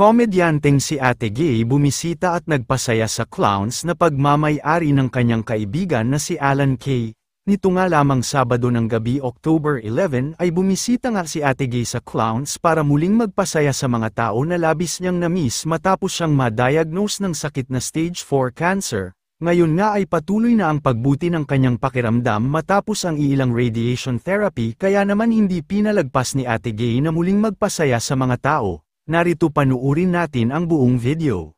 Komedyanteng si Ate Gay bumisita at nagpasaya sa Clowns na pagmamay-ari ng kanyang kaibigan na si Alan Kay. Nito nga lamang Sabado ng gabi October 11 ay bumisita nga si Ate Gay sa Clowns para muling magpasaya sa mga tao na labis niyang na-miss matapos siyang ma-diagnose ng sakit na stage 4 cancer. Ngayon nga ay patuloy na ang pagbuti ng kanyang pakiramdam matapos ang ilang radiation therapy kaya naman hindi pinalagpas ni Ate Gay na muling magpasaya sa mga tao. Narito panuurin natin ang buong video.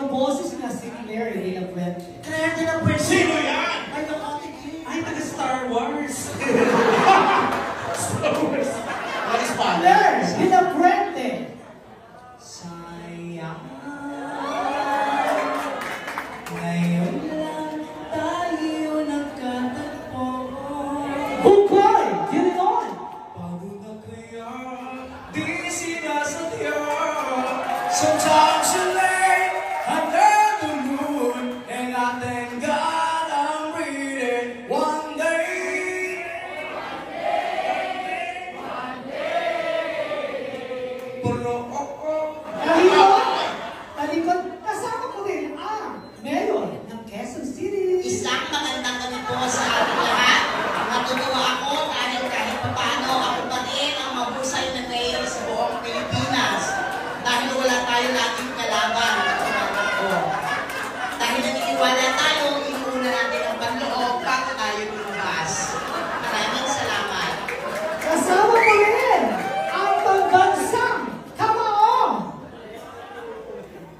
Boses na si Claire de la Fuente. Claire de la Fuente? Sino yan? Ay, ay, taga Star Wars. Star Wars. What is Father? Claire de la Fuente. Sayang. Ngayon lang tayo nagkatagpo. Bukoy! Ginoon! Bago na kaya di sinasadya. Sometimes you late, under the moon, and I thank God I'm reading. One day, pero Talikod, kasama ko rin ang mayor ng Quezon City. Isang magandang gabi po sa ating lahat. Natutuwa ako dahil kahit paano ako pa rin ang mahusay na mayor sa buong Pilipinas. Dahil wala tayo laging kalaban. Dahil naniniwala tayo, inuuna natin ang panloob bago tayo lumabas. Maraming salamat. Kasama ko rin ang pagbansang Kamao.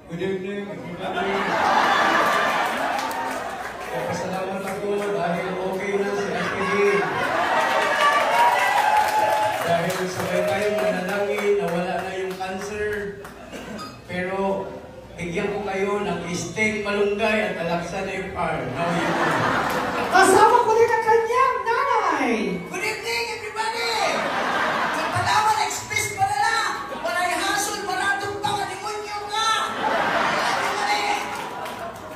good evening, everybody. Pasalamat ako dahil okay na si Ate Gay. Dahil sabay tayong manalangin na wala na yung cancer. Pero bigyan ko kayo ng steak malunggay at alaksan FR. Now you know. Kasama ko rin ang kanyang nanay. Good evening, everybody! Sa Palawan Express pa na lang! Wala'y hasol, maratong panganimonyo ka!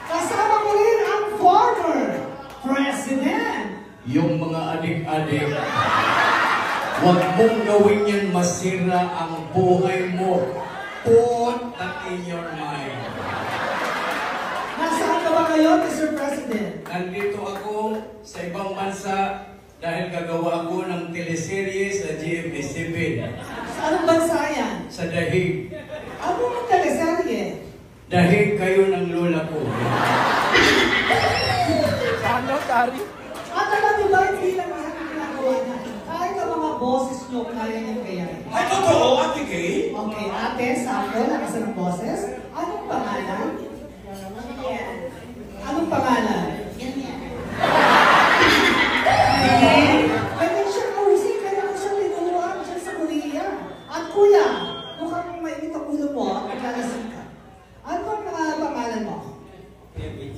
Kasama ko rin ang former president. Yung mga adik-adik, huwag mong gawin yan masira ang buhay mo. Put that in your mind. Nasaan ka ba ngayon, Mr. President? Nandito ako sa ibang bansa dahil gagawa ako ng teleserye sa GMA7. Sa anong bansa yan? Sa Dahig. Ano ang teleserye? Dahig kayo ng lola ko. Ano, Tari? At alam niyo ba, hindi lang ang ginagawa niya. Kahit ang mga boses niyo, kaya niya kayanin. Ay, totoo, Ate Gay? Okay, ate, sakto, lakas ng boses. Anong pangalan? Anong pangalan? Kaya siya kausik, kaya ko siya tinuruan siya sa Korea. At kuya, mukhang mainit ang ulo mo, naglalasing ka. Ano ang pangalan mo? Kevin.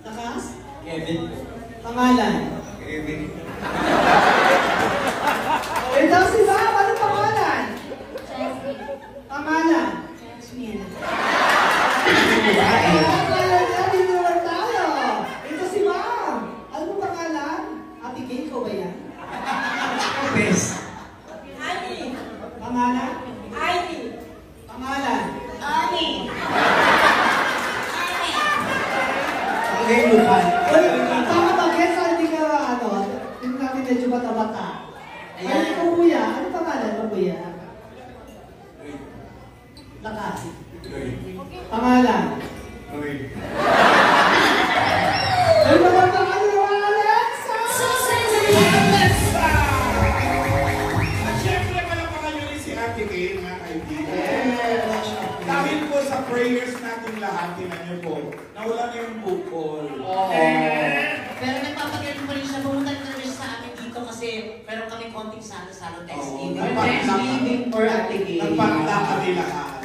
Lakas? Kevin. Pangalan? Kevin. Ito si Ma'am, anong pangalan? Pangalan? Jasmine. Pangalan niya, dinuruan tayo. Ito si Ma'am. Anong pangalan? Ate Gay, ko ba yan? Best. Ani. Pangalan? Ivy. Pangalan? Ani. Okay, mukha. Uy, tama ba, Kesa, hindi ka, hindi namin medyo bata-bata. Ay, ikaw kuya, ano pangalan mo kuya? Lakas. Pangalan? Ay, magandang ano naman, Alexa! Siyempre, palapakan nyo rin si Ate Gay, mga kaibigan. Dahil po sa prayers natin lahat, tinan nyo po, nawala na yung bukol. Pero nagpapagaling pa rin siya. Pumunta na rin sa amin dito kasi meron kami konting salo-salo Thanksgiving. Thanksgiving for Ate Gay. Nagpakita kami lahat.